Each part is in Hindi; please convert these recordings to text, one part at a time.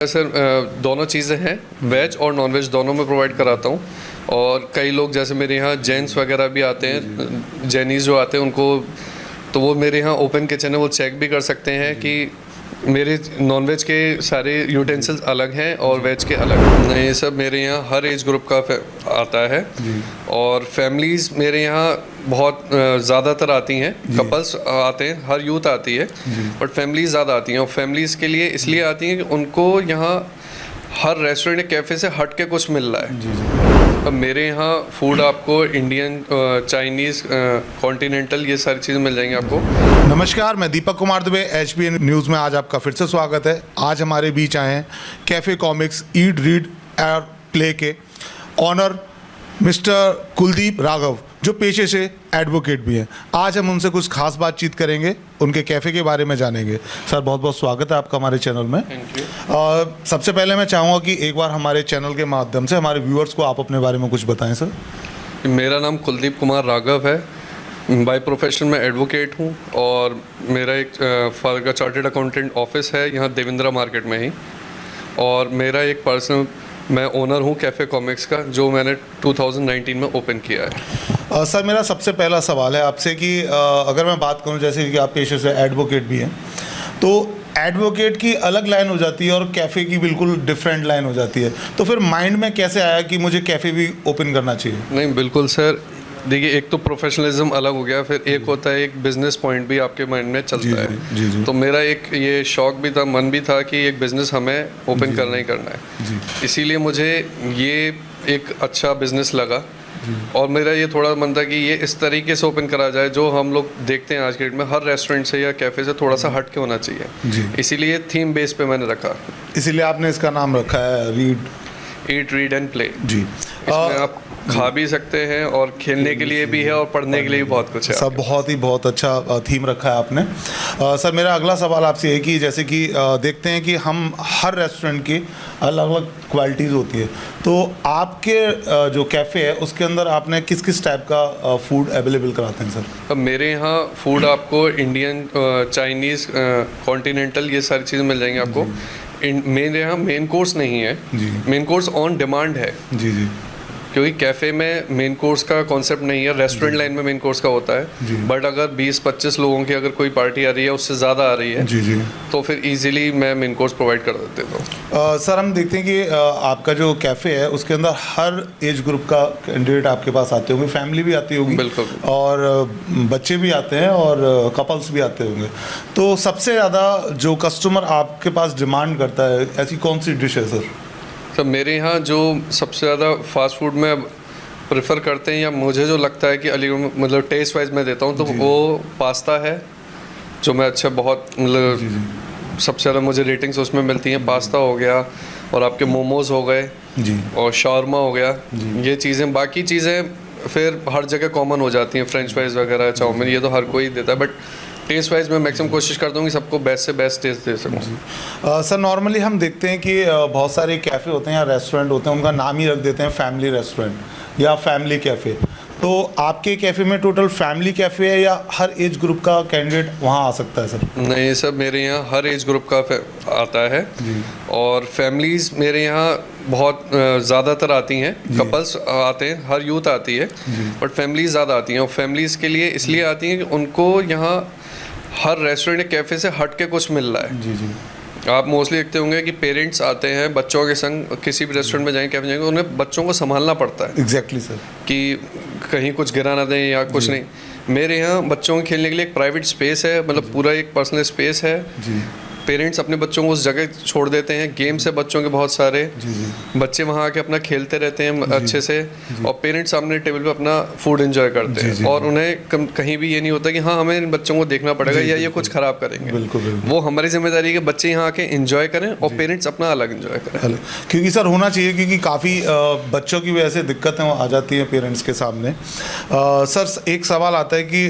सर दोनों चीज़ें हैं, वेज और नॉन वेज दोनों में प्रोवाइड कराता हूँ। और कई लोग जैसे मेरे यहाँ जेंट्स वगैरह भी आते हैं, जैनीज़ जो आते हैं उनको, तो वो मेरे यहाँ ओपन किचन है, वो चेक भी कर सकते हैं कि मेरे नॉन वेज के सारे यूटेंसिल्स अलग हैं और वेज के अलग हैं। ये सब मेरे यहाँ हर एज ग्रुप का आता है और फैमिलीज़ मेरे यहाँ बहुत ज़्यादातर आती हैं। कपल्स आते हैं, हर यूथ आती है, बट फैमिलीज़ ज़्यादा आती हैं। और फैमिलीज़ के लिए इसलिए आती हैं कि उनको यहाँ हर रेस्टोरेंट कैफ़े से हट के कुछ मिल रहा है। अब मेरे यहाँ फूड आपको इंडियन, चाइनीज़, कॉन्टिनेंटल, ये सारी चीज़ें मिल जाएंगी आपको। नमस्कार, मैं दीपक कुमार दुबे, HBN न्यूज़ में आज आपका फिर से स्वागत है। आज हमारे बीच आए हैं कैफ़े कॉमिक्स ईट रीड और प्ले के ऑनर मिस्टर कुलदीप राघव, जो पेशे से एडवोकेट भी हैं। आज हम उनसे कुछ खास बातचीत करेंगे, उनके कैफ़े के बारे में जानेंगे। सर, बहुत बहुत स्वागत है आपका हमारे चैनल में। Thank you. सबसे पहले मैं चाहूँगा कि एक बार हमारे चैनल के माध्यम से हमारे व्यूअर्स को आप अपने बारे में कुछ बताएं। सर, मेरा नाम कुलदीप कुमार राघव है। बाय प्रोफेशन में एडवोकेट हूँ और मेरा एक फादर का चार्टर्ड अकाउंटेंट ऑफिस है यहाँ देवेंद्रा मार्केट में ही। और मेरा एक पर्सनल, मैं ओनर हूँ कैफ़े कॉमिक्स का, जो मैंने 2019 में ओपन किया है। सर, मेरा सबसे पहला सवाल है आपसे कि अगर मैं बात करूं जैसे कि आप पेशे से एडवोकेट भी हैं, तो एडवोकेट की अलग लाइन हो जाती है और कैफ़े की बिल्कुल डिफरेंट लाइन हो जाती है, तो फिर माइंड में कैसे आया कि मुझे कैफ़े भी ओपन करना चाहिए? नहीं, बिल्कुल सर, देखिए, एक तो प्रोफेशनलिज्म अलग हो गया, फिर एक होता है एक बिजनेस पॉइंट भी आपके माइंड में चलता है। जी। तो मेरा एक ये शौक भी था, मन भी था कि एक बिज़नेस हमें ओपन करना ही करना है। इसीलिए मुझे ये एक अच्छा बिज़नेस लगा और मेरा ये थोड़ा मन था कि ये इस तरीके से ओपन करा जाए जो हम लोग देखते हैं आज के डेट में हर रेस्टोरेंट से या कैफ़े से थोड़ा सा हट के होना चाहिए। इसीलिए थीम बेस पे मैंने रखा। इसीलिए आपने इसका नाम रखा है ईट रीड एंड प्ले। जी। इसमें आप खा भी सकते हैं और खेलने के लिए भी है और पढ़ने के लिए भी बहुत कुछ है। सब बहुत अच्छा थीम रखा है आपने। सर, मेरा अगला सवाल आपसे है कि जैसे कि देखते हैं कि हम हर रेस्टोरेंट की अलग अलग क्वालिटीज़ होती है, तो आपके जो कैफ़े है उसके अंदर आपने किस किस टाइप का फूड अवेलेबल कराते हैं? सर, अब मेरे यहाँ फूड आपको इंडियन, चाइनीज़, कॉन्टिनेंटल, ये सारी चीज़ें मिल जाएंगी आपको। मेरे यहाँ मेन कोर्स नहीं है, मेन कोर्स ऑन डिमांड है। जी। क्योंकि कैफ़े में मेन कोर्स का कॉन्सेप्ट नहीं है, रेस्टोरेंट लाइन में मेन कोर्स का होता है। बट अगर 20-25 लोगों की अगर कोई पार्टी आ रही है, उससे ज़्यादा आ रही है, तो फिर इजीली मैं मेन कोर्स प्रोवाइड कर देता हूँ। सर, हम देखते हैं कि आपका जो कैफ़े है उसके अंदर हर एज ग्रुप का कैंडिडेट आपके पास आते होंगे, फैमिली भी आती होगी, बिल्कुल, और बच्चे भी आते हैं और कपल्स भी आते होंगे। तो सबसे ज़्यादा जो कस्टमर आपके पास डिमांड करता है, ऐसी कौन सी डिश है? सर, तो मेरे यहाँ जो सबसे ज़्यादा फास्ट फूड में प्रेफर करते हैं, या मुझे जो लगता है कि अलीगढ़ मतलब टेस्ट वाइज मैं देता हूँ, तो वो पास्ता है जो मैं अच्छा बहुत मतलब सबसे ज़्यादा मुझे रेटिंग्स उसमें मिलती हैं। पास्ता हो गया और आपके मोमोज़ हो गए और शावरमा हो गया, ये चीज़ें। बाकी चीज़ें फिर हर जगह कॉमन हो जाती हैं, फ्रेंच फ्राइज़ वगैरह, चाउमीन, ये तो हर कोई देता है। बट टेस्ट वाइज मैं मैक्सिमम कोशिश करता हूँ कि सबको बेस्ट से बेस्ट टेस्ट दे सकूँ। सर, नॉर्मली हम देखते हैं कि बहुत सारे कैफ़े होते हैं या रेस्टोरेंट होते हैं, उनका नाम ही रख देते हैं फैमिली रेस्टोरेंट या फैमिली कैफ़े। तो आपके कैफ़े में टोटल फैमिली कैफ़े है या हर एज ग्रुप का कैंडिडेट वहाँ आ सकता है? सर, नहीं सर, मेरे यहाँ हर एज ग्रुप का आता है और फैमिलीज़ मेरे यहाँ बहुत ज़्यादातर आती हैं। कपल्स आते हैं, हर यूथ आती है, बट फैमिलीज़ ज़्यादा आती हैं। और फैमिलीज़ के लिए इसलिए आती हैं कि उनको यहाँ हर रेस्टोरेंट कैफ़े से हट के कुछ मिल रहा है। आप मोस्टली देखते होंगे कि पेरेंट्स आते हैं बच्चों के संग, किसी भी रेस्टोरेंट में जाएंगे, कैफे जाएंगे, उन्हें बच्चों को संभालना पड़ता है। एग्जैक्टली सर, कि कहीं कुछ गिरा ना दें या कुछ नहीं। मेरे यहाँ बच्चों के खेलने के लिए एक प्राइवेट स्पेस है, मतलब पूरा एक पर्सनल स्पेस है। पेरेंट्स अपने बच्चों को उस जगह छोड़ देते हैं, गेम्स है बच्चों के बहुत सारे, बच्चे वहाँ आके अपना खेलते रहते हैं अच्छे से, और पेरेंट्स सामने टेबल पे अपना फूड एंजॉय करते हैं। और उन्हें कहीं भी ये नहीं होता कि हाँ हमें इन बच्चों को देखना पड़ेगा या ये कुछ खराब करेंगे। बिल्कुल। वो हमारी जिम्मेदारी है कि बच्चे यहाँ आके एंजॉय करें और पेरेंट्स अपना अलग एंजॉय करें। क्योंकि सर होना चाहिए, क्योंकि काफ़ी बच्चों की वजह से दिक्कतें आ जाती हैं पेरेंट्स के सामने। सर, एक सवाल आता है कि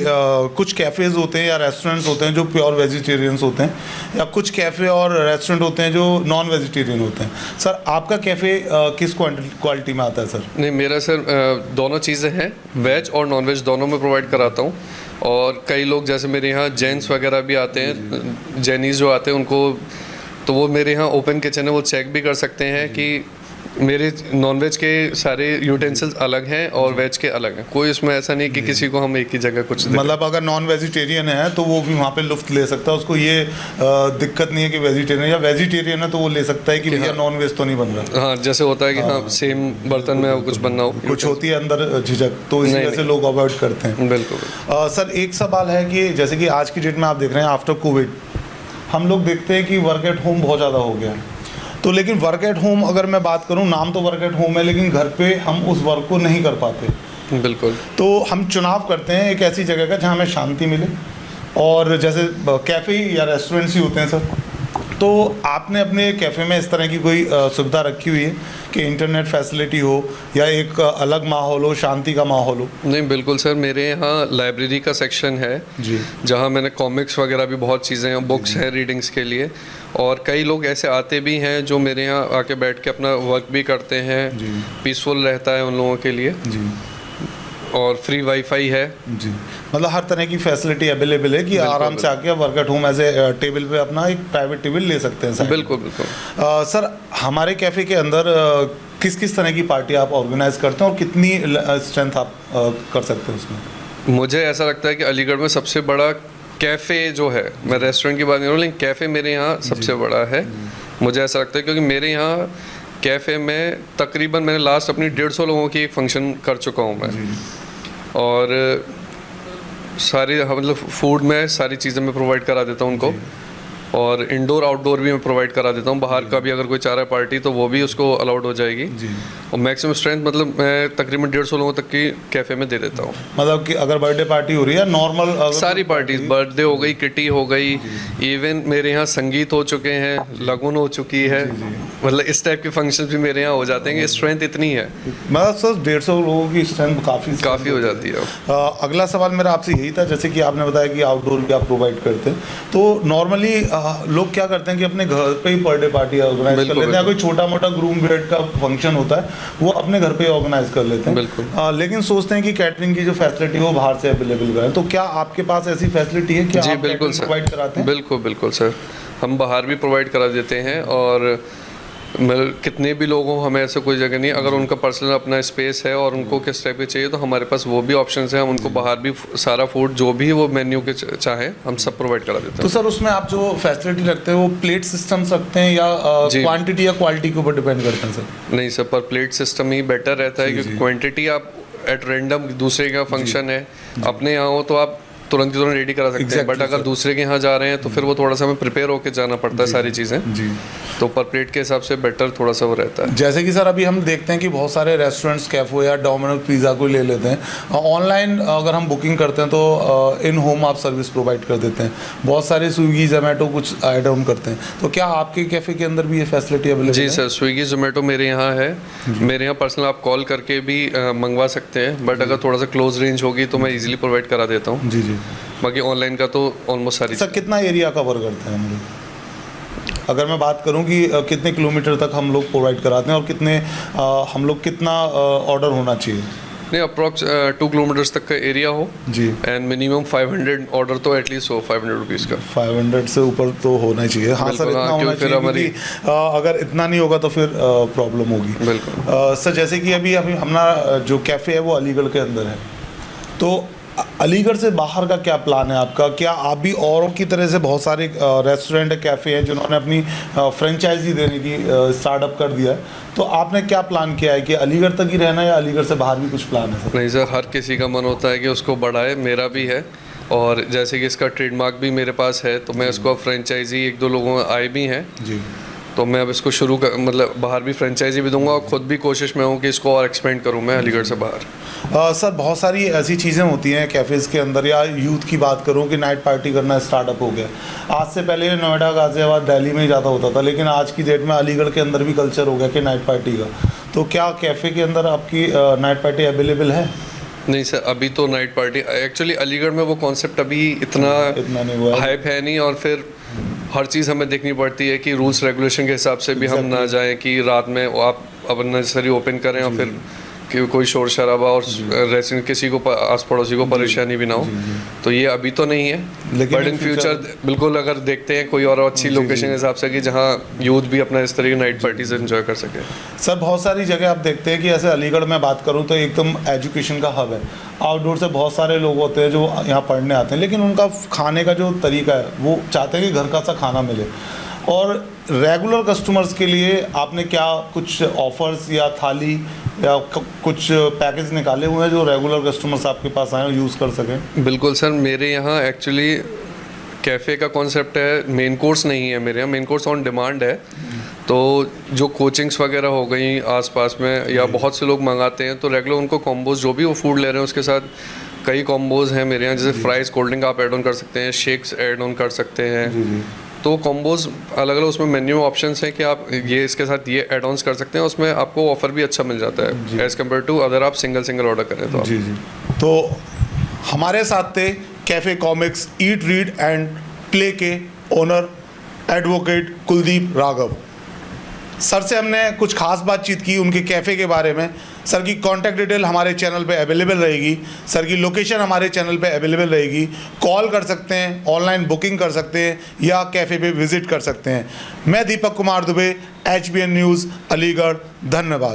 कुछ कैफ़ेज़ होते हैं या रेस्टोरेंट्स होते हैं जो प्योर वेजिटेरियंस होते हैं, या कुछ कैफ़े और रेस्टोरेंट होते हैं जो नॉन वेजिटेरियन होते हैं। सर, आपका कैफ़े किस क्वालिटी में आता है? सर, नहीं, मेरा सर दोनों चीज़ें हैं, वेज और नॉन वेज दोनों में प्रोवाइड कराता हूँ। और कई लोग जैसे मेरे यहाँ जेंट्स वगैरह भी आते हैं, जैनीज़ जो आते हैं उनको, तो वो मेरे यहाँ ओपन किचन है, वो चेक भी कर सकते हैं कि मेरे नॉनवेज के सारे यूटेंसिल्स अलग हैं और वेज के अलग हैं। कोई इसमें ऐसा नहीं कि किसी को हम एक ही जगह कुछ दें। मतलब अगर नॉन वेजिटेरियन है तो वो भी वहाँ पे लुफ्त ले सकता है, उसको ये दिक्कत नहीं है कि वेजिटेरियन या वेजिटेरियन है तो वो ले सकता है कि भैया नॉन वेज तो नहीं बन रहा। हाँ, जैसे होता है कि हाँ सेम बर्तन में कुछ बनना हो, कुछ होती है अंदर झिझक, तो इसी वजह से लोग अवॉइड करते हैं। बिल्कुल। सर एक सवाल है कि जैसे कि आज की डेट में आप देख रहे हैं आफ्टर कोविड हम लोग देखते हैं कि वर्क एट होम बहुत ज़्यादा हो गया है, तो लेकिन वर्क एट होम अगर मैं बात करूं, नाम तो वर्क एट होम है लेकिन घर पे हम उस वर्क को नहीं कर पाते। बिल्कुल। तो हम चुनाव करते हैं एक ऐसी जगह का जहां हमें शांति मिले, और जैसे कैफ़े या रेस्टोरेंट्स ही होते हैं सर, तो आपने अपने कैफ़े में इस तरह की कोई सुविधा रखी हुई है कि इंटरनेट फैसिलिटी हो या एक अलग माहौल हो, शांति का माहौल हो? नहीं, बिल्कुल सर, मेरे यहाँ लाइब्रेरी का सेक्शन है जी, जहाँ मैंने कॉमिक्स वगैरह भी बहुत चीज़ें हैं, बुक्स हैं रीडिंग्स के लिए, और कई लोग ऐसे आते भी हैं जो मेरे यहाँ आके बैठ के अपना वर्क भी करते हैं। पीसफुल रहता है उन लोगों के लिए जी, और फ्री वाईफाई है। जी, मतलब हर तरह की फैसिलिटी अवेलेबल है कि आराम से आके work at home as a table पे अपना एक प्राइवेट टेबल ले सकते हैं सर। बिल्कुल बिल्कुल। सर हमारे कैफ़े के अंदर किस किस तरह की पार्टी आप ऑर्गेनाइज करते हैं और कितनी स्ट्रेंथ आप कर सकते हैं उसमें? मुझे ऐसा लगता है कि अलीगढ़ में सबसे बड़ा कैफ़े जो है, मैं रेस्टोरेंट की बात नहीं कर रहा हूँ, लेकिन कैफ़े मेरे यहाँ सबसे बड़ा है। मुझे ऐसा लगता है क्योंकि मेरे यहाँ कैफ़े में तकरीबन मैंने लास्ट अपनी 150 लोगों की एक फंक्शन कर चुका हूँ मैं, और सारी मतलब फूड में सारी चीज़ें मैं प्रोवाइड करा देता हूँ उनको, और इंडोर आउटडोर भी मैं प्रोवाइड करा देता हूँ। बाहर का भी अगर कोई चाह रहा है पार्टी तो वो भी उसको अलाउड हो जाएगी। और मैक्सिमम स्ट्रेंथ मतलब मैं तकरीबन 150 लोगों तक की कैफ़े में दे देता हूँ। मतलब कि अगर बर्थडे पार्टी हो रही है नॉर्मल, सारी पार्टीज, बर्थडे हो गई, किटी हो गई, इवन मेरे यहाँ संगीत हो चुके हैं, लगन हो चुकी है, मतलब इस टाइप के फंक्शन भी मेरे यहाँ हो जाते हैं। स्ट्रेंथ इतनी है, मतलब सर 150 लोगों की स्ट्रेंथ काफ़ी हो जाती है। अगला सवाल मेरा आपसे यही था, जैसे कि आपने बताया कि आउटडोर भी आप प्रोवाइड करते हैं, तो नॉर्मली लोग क्या करते हैं कि अपने घर पे ही बर्थडे पार्टी ऑर्गेनाइज कर लेते हैं, या कोई छोटा मोटा ग्रूम वेड का फंक्शन होता है वो अपने घर पे ही ऑर्गेनाइज कर लेते हैं। बिल्कुल। लेकिन सोचते हैं कि कैटरिंग की जो फैसिलिटी है वो बाहर से अवेलेबल करें, तो क्या आपके पास ऐसी फैसिलिटी है? क्या जी आप बिल्कुल सर, प्रोवाइड कराते हैं? बिल्कुल बिल्कुल सर, हम बाहर भी प्रोवाइड करा देते हैं, और मतलब कितने भी लोग हों हमें ऐसा कोई जगह नहीं, अगर उनका पर्सनल अपना स्पेस है और उनको किस टाइप की चाहिए तो हमारे पास वो भी ऑप्शंस हैं। हम उनको बाहर भी सारा फूड जो भी वो मेन्यू के चाहे हम सब प्रोवाइड करा देते हैं। तो सर उसमें आप जो फैसिलिटी रखते हैं वो प्लेट सिस्टम्स रखते हैं या क्वांटिटी या क्वालिटी के ऊपर डिपेंड करते हैं सर? नहीं सर, पर प्लेट सिस्टम ही बेटर रहता है, क्योंकि क्वांटिटी आप एट रैंडम दूसरे का फंक्शन है, अपने यहाँ हो तो आप तुरंत रेडी करा सकते हैं, बट अगर दूसरे के यहाँ जा रहे हैं तो फिर वो थोड़ा सा हमें प्रिपेयर होकर जाना पड़ता है सारी चीज़ें जी, तो पर प्लेट के हिसाब से बेटर थोड़ा सा वो रहता है। जैसे कि सर अभी हम देखते हैं कि बहुत सारे रेस्टोरेंट्स, कैफे या डोमिनोज पिज़्ज़ा को ले लेते हैं, ऑनलाइन अगर हम बुकिंग करते हैं तो इन होम आप सर्विस प्रोवाइड कर देते हैं, बहुत सारे स्विगी जोमेटो कुछ ऐड ऑन करते हैं, तो क्या आपके कैफ़े के अंदर भी ये फैसिलिटी अवेलेबल है? जी सर, स्विगी जोमेटो मेरे यहाँ है, मेरे यहाँ पर्सनल आप कॉल करके भी मंगवा सकते हैं, बट अगर थोड़ा सा क्लोज रेंज होगी तो मैं ईजिली प्रोवाइड करा देता हूँ। जी जी, बाकी ऑनलाइन का तो ऑलमोस्ट सारी। सर कितना एरिया कवर करते हैं हम लोग? अगर मैं बात करूं कि कितने किलोमीटर तक हम लोग प्रोवाइड कराते हैं और कितने हम लोग कितना ऑर्डर होना चाहिए? नहीं, अप्रॉक्स 2 किलोमीटर्स तक का एरिया हो जी, एंड मिनिमम 500 ऑर्डर तो एटलीस्ट हो 500 रुपीज़ का। 500 से ऊपर तो होना चाहिए। हाँ सर, इतना होना चाहिए क्योंकि अगर इतना नहीं होगा तो फिर प्रॉब्लम होगी। बिल्कुल सर, जैसे कि अभी हमारा जो कैफ़े है वो अलीगढ़ के अंदर है, तो अलीगढ़ से बाहर का क्या प्लान है आपका? क्या आप भी औरों की तरह से बहुत सारे रेस्टोरेंट कैफ़े हैं जिन्होंने अपनी फ्रेंचाइजी देने की स्टार्टअप कर दिया है, तो आपने क्या प्लान किया है कि अलीगढ़ तक ही रहना या अलीगढ़ से बाहर भी कुछ प्लान है सर? नहीं सर, हर किसी का मन होता है कि उसको बढ़ाए, मेरा भी है, और जैसे कि इसका ट्रेडमार्क भी मेरे पास है तो मैं इसको फ्रेंचाइजी 1-2 लोगों आए भी हैं जी, तो मैं अब इसको शुरू कर मतलब बाहर भी फ्रेंचाइजी भी दूंगा और ख़ुद भी कोशिश में हूँ कि इसको और एक्सपेंड करूँ मैं अलीगढ़ से बाहर। सर बहुत सारी ऐसी चीज़ें होती हैं कैफ़ेज़ के अंदर, या यूथ की बात करूँ कि नाइट पार्टी करना स्टार्टअप हो गया। आज से पहले नोएडा, गाज़ियाबाद, दिल्ली में ही ज़्यादा होता था, लेकिन आज की डेट में अलीगढ़ के अंदर भी कल्चर हो गया कि नाइट पार्टी का। तो क्या कैफ़े के अंदर आपकी नाइट पार्टी अवेलेबल है? नहीं सर, अभी तो नाइट पार्टी एक्चुअली अलीगढ़ में वो कॉन्सेप्ट अभी इतना नहीं हुआ, हाइप है नहीं, और फिर हर चीज़ हमें देखनी पड़ती है कि रूल्स रेगुलेशन के हिसाब से भी हम ना जाएं कि रात में आप अब नेसेसरी ओपन करें और फिर कि कोई शोर शराबा और रेसिडेंट किसी को आस पड़ोसी को परेशानी भी ना हो। तो ये अभी तो नहीं है, लेकिन बट इन फ्यूचर बिल्कुल अगर देखते हैं कोई और अच्छी लोकेशन के हिसाब से कि जहाँ यूथ भी अपना इस तरह की नाइट पार्टीज एंजॉय कर सके। सर बहुत सारी जगह आप देखते हैं कि ऐसे अलीगढ़ में बात करूं तो एकदम एजुकेशन का हब है, आउटडोर से बहुत सारे लोग होते हैं जो यहाँ पढ़ने आते हैं, लेकिन उनका खाने का जो तरीका है वो चाहते हैं कि घर का सा खाना मिले। और रेगुलर कस्टमर्स के लिए आपने क्या कुछ ऑफर्स या थाली या कुछ पैकेज निकाले हुए हैं जो रेगुलर कस्टमर्स आपके पास आए और यूज़ कर सकें? बिल्कुल सर, मेरे यहाँ एक्चुअली कैफ़े का कॉन्सेप्ट है, मेन कोर्स नहीं है मेरे यहाँ, मेन कोर्स ऑन डिमांड है। तो जो कोचिंग्स वगैरह हो गई आसपास में या बहुत से लोग मंगाते हैं, तो रेगुलर उनको कॉम्बोज जो भी वो फूड ले रहे हैं उसके साथ कई कॉम्बोज हैं मेरे यहाँ, जैसे फ्राइज़, कोल्ड ड्रिंक आप ऐड ऑन कर सकते हैं, शेक्स ऐड ऑन कर सकते हैं। तो कॉम्बोज अलग अलग उसमें मेन्यू ऑप्शंस हैं कि आप ये इसके साथ ये ऐड ऑन्स कर सकते हैं, उसमें आपको ऑफर भी अच्छा मिल जाता है एज़ कम्पेयर टू अगर आप सिंगल ऑर्डर करें तो। जी जी। तो हमारे साथ थे cafe comics eat read and play के owner advocate Kuldeep Raghav. Sir से हमने कुछ खास बातचीत की उनके कैफ़े के बारे में। सर की कॉन्टैक्ट डिटेल हमारे चैनल पे अवेलेबल रहेगी, सर की लोकेशन हमारे चैनल पे अवेलेबल रहेगी। कॉल कर सकते हैं, ऑनलाइन बुकिंग कर सकते हैं या कैफ़े पे विज़िट कर सकते हैं। मैं दीपक कुमार दुबे, HBN न्यूज़ अलीगढ़, धन्यवाद।